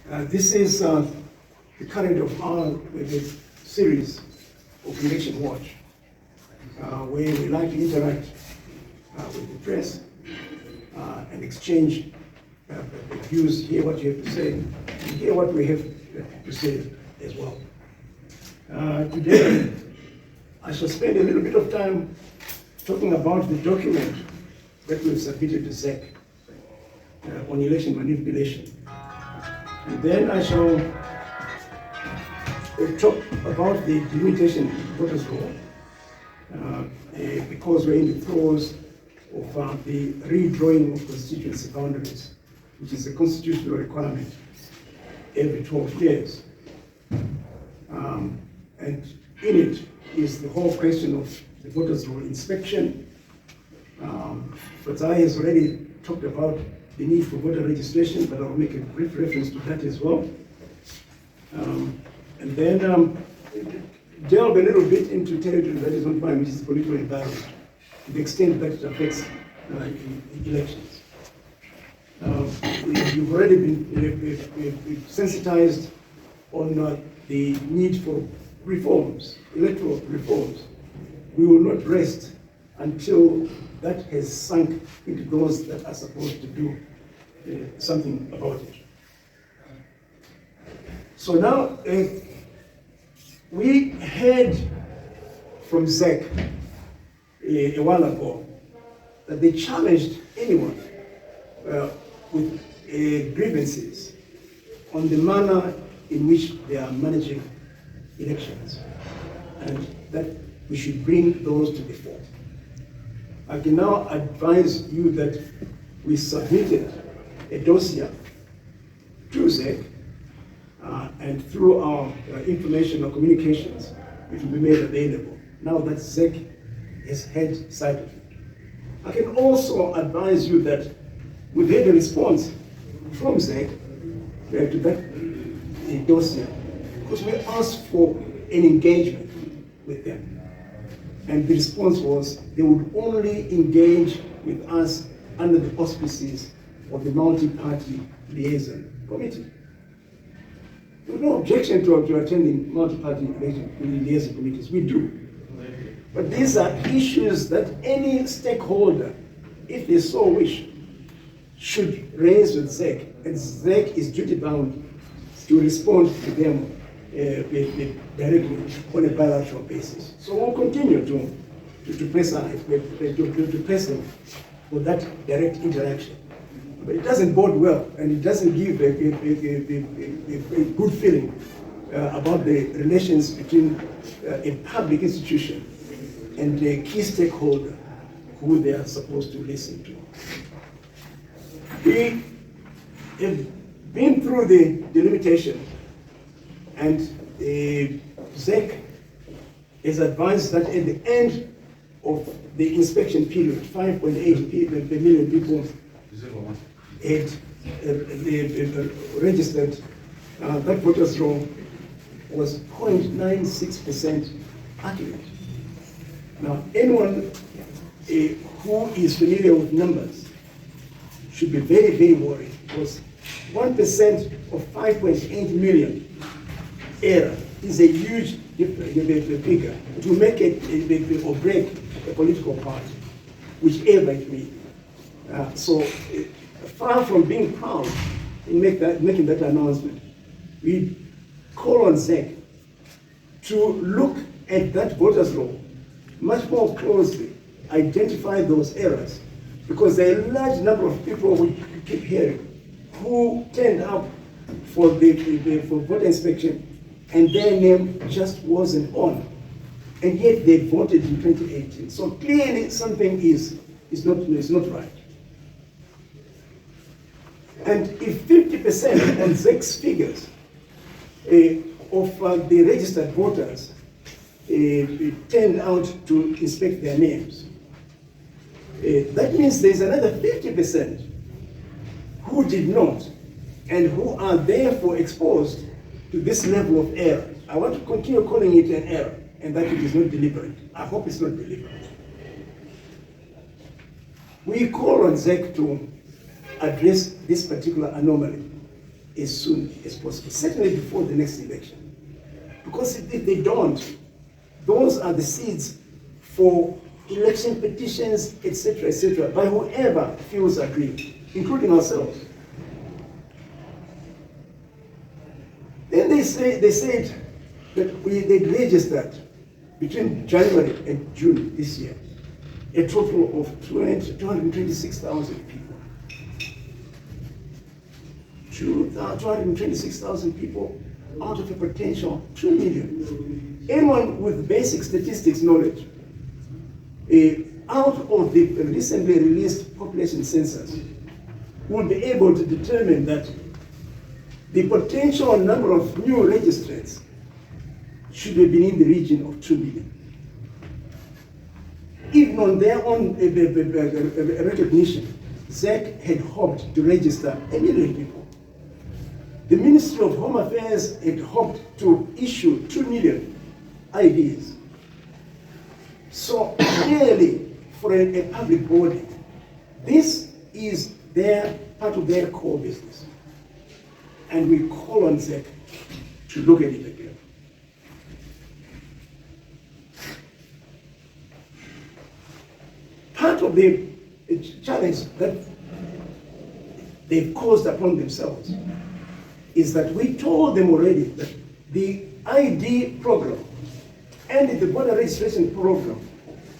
This is the current of our series of Election Watch, where we like to interact with the press and exchange views, hear what you have to say, and hear what we have to say as well. Today, I shall spend a little bit of time talking about the document that we've submitted to ZEC on election manipulation. And then I shall talk about the delimitation voters law, because we're in the throes of the redrawing of constituency boundaries, which is a constitutional requirement every 12 years. And in it is the whole question of the voters roll inspection. But I has already talked about the need for voter registration, but I'll make a brief reference to that as well. And then delve a little bit into territory that is not mine, which is the political environment, to the extent that it affects elections. You've already been sensitized on the need for reforms, electoral reforms. We will not rest until that has sunk into those that are supposed to do something about it. So now, we heard from ZEC a while ago that they challenged anyone with grievances on the manner in which they are managing elections, and that we should bring those to the fore. I can now advise you that we submitted a dossier to ZEC, and through our information or communications, it will be made available now that ZEC has had sight of it. I can also advise you that we've had a response from ZEC to that dossier, because we asked for an engagement with them. And the response was they would only engage with us under the auspices of the multi-party liaison committee. There was no objection to attending multi-party liaison committees. We do. But these are issues that any stakeholder, if they so wish, should raise with ZEC, and ZEC is duty-bound to respond to them directly on a bilateral basis. So we'll continue to press them for that direct interaction. But it doesn't bode well, and it doesn't give a good feeling about the relations between a public institution and a key stakeholder who they are supposed to listen to. We have been through the delimitation, and ZEC has advised that at the end of the inspection period, 5.8 million people had registered. That voters roll was 0.96% accurate. Now, anyone who is familiar with numbers should be very, very worried, because 1% of 5.8 million error is a huge figure. It will make it or break a political party, whichever it may be. So far from being proud in making that announcement, we call on ZEC to look at that voters roll much more closely, identify those errors, because there are a large number of people we keep hearing who turned up for voter inspection and their name just wasn't on, and yet they voted in 2018. So clearly something is not right. And if 50% on ZEC's figures of the registered voters turned out to inspect their names, that means there's another 50% who did not, and who are therefore exposed to this level of error. I want to continue calling it an error, and that it is not deliberate. I hope it's not deliberate. We call on ZEC to address this particular anomaly as soon as possible, certainly before the next election. Because if they don't, those are the seeds for election petitions, etc., by whoever feels aggrieved, including ourselves. Then they said that they'd registered between January and June this year a total of 226,000 people. 226,000 people out of a potential 2 million. Anyone with basic statistics knowledge, out of the recently released population census, will be able to determine that the potential number of new registrants should have been in the region of 2 million. Even on their own recognition, ZEC had hoped to register 1 million people. The Ministry of Home Affairs had hoped to issue 2 million IDs. So clearly, for a public body, this is part of their core business. And we call on ZEC to look at it again. Part of the challenge that they've caused upon themselves is that we told them already that the ID program and the border registration program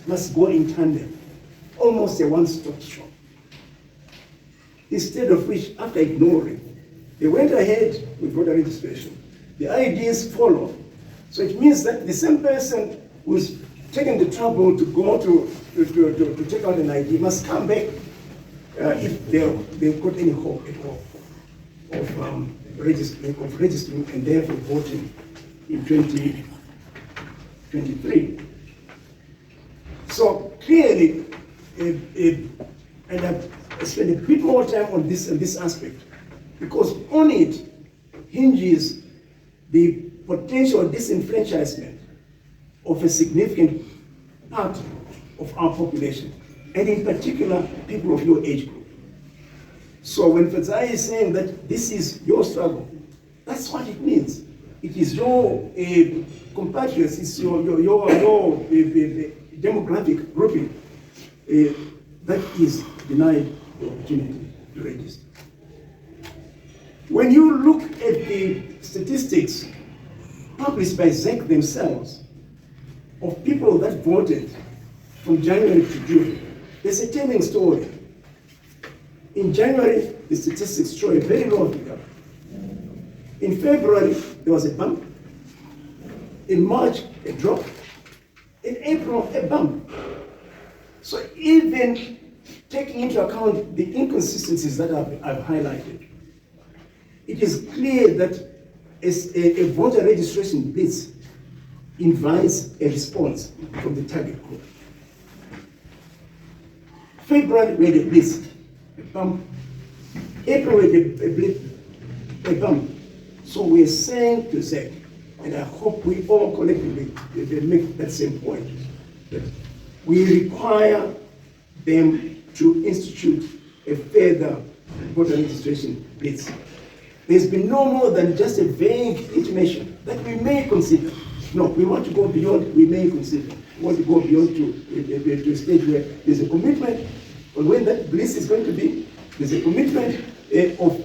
must go in tandem, almost a one-stop shop. Instead of which, after ignoring, they went ahead with voter registration. The IDs follow. So it means that the same person who's taken the trouble to go to take out an ID must come back if they've got any hope at all of registering and therefore voting in 2023. So clearly, and I spend a bit more time on this aspect, because on it hinges the potential disenfranchisement of a significant part of our population, and in particular, people of your age group. So when Fadzai is saying that this is your struggle, that's what it means. It is your compatriots, it's your demographic grouping that is denied the opportunity to register. When you look at the statistics published by ZEC themselves of people that voted from January to June, there's a telling story. In January, the statistics show a very low figure. In February, there was a bump. In March, a drop. In April, a bump. So even taking into account the inconsistencies that I've highlighted, it is clear that a voter registration blitz invites a response from the target group. February, we had a blitz, a bump. April, we had a bump. So we're saying to ZEC, and I hope we all collectively make that same point, that we require them to institute a further voter registration blitz. There's been no more than just a vague intimation that we may consider. No, we want to go beyond, we may consider. We want to go beyond to a stage where there's a commitment on when that blitz is going to be. There's a commitment over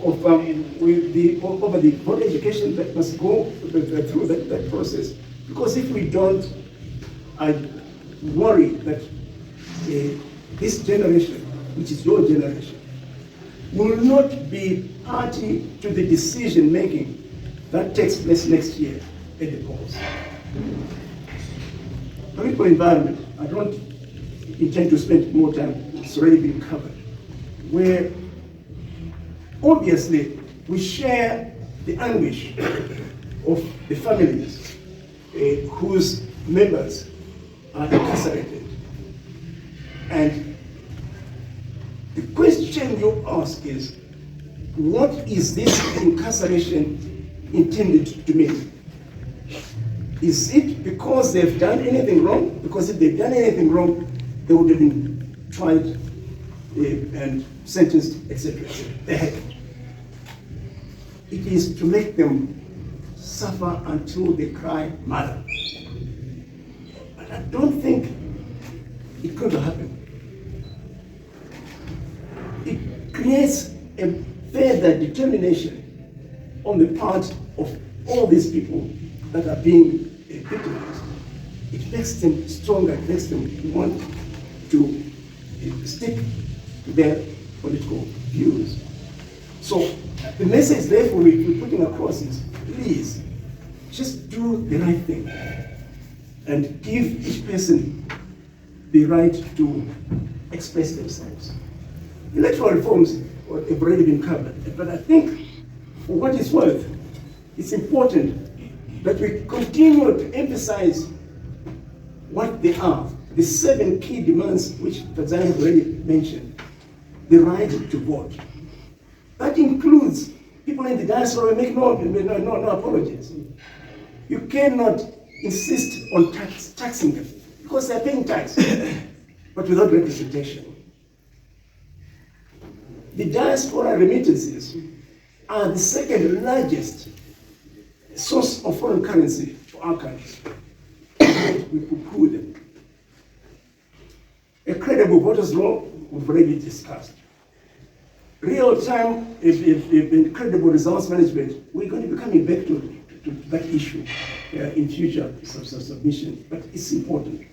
the voter education that must go through that process. Because if we don't, I worry that this generation, which is your generation, will not be party to the decision making that takes place next year at the polls. Political environment, I don't intend to spend more time, it's already been covered, where obviously we share the anguish of the families whose members are incarcerated. And the question you ask is, what is this incarceration intended to mean? Is it because they've done anything wrong? Because if they've done anything wrong, they would have been tried and sentenced, etc. They haven't. it is to make them suffer until they cry mother. But I don't think it could happen. It creates a further determination on the part of all these people that are being victimized. It makes them stronger, it makes them want to stick to their political views. So the message therefore we're putting across is, please, just do the right thing and give each person the right to express themselves. Electoral reforms have already been covered, but I think for what it's worth, it's important that we continue to emphasize what they are, the 7 key demands which Tanzania has already mentioned. The right to vote. That includes people in the diaspora make no apologies. You cannot insist on taxing them because they're paying tax, but without representation. The diaspora remittances are the second largest source of foreign currency for our country. We poo-poo them. A credible voters' law, we've already discussed. Real-time, credible results management, we're going to be coming back to that issue in future submission, but it's important.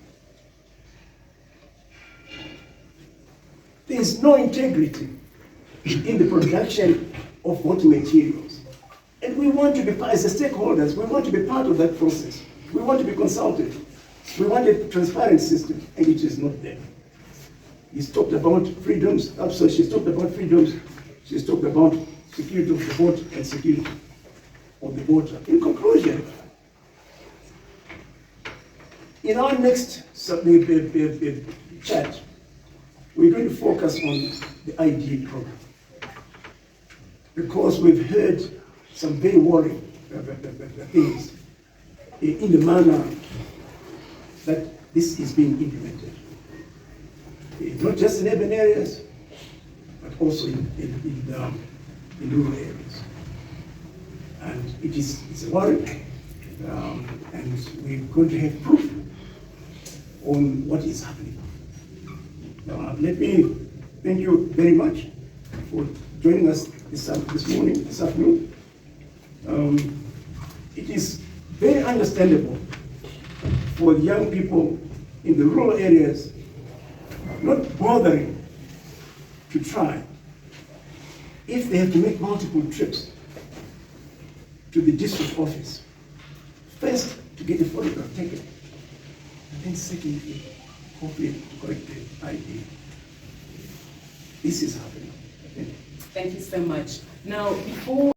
There is no integrity in the production of voting materials. And we want to be, as the stakeholders, we want to be part of that process. We want to be consulted. We want a transparent system, and it is not there. He's talked about freedoms, so she's talked about freedoms, she's talked about security of the vote and security of the voter. In conclusion, in our next chat, we're going to focus on the ID program, because we've heard some very worrying things in the manner that this is being implemented. Not just in urban areas, but also in rural areas. And it's a worry, and we're going to have proof on what is happening. Let me thank you very much for joining us this afternoon. It is very understandable for the young people in the rural areas not bothering to try if they have to make multiple trips to the district office. First, to get a photograph taken, and then secondly, hopefully to correct the ID. This is happening. Thank you so much. Now, before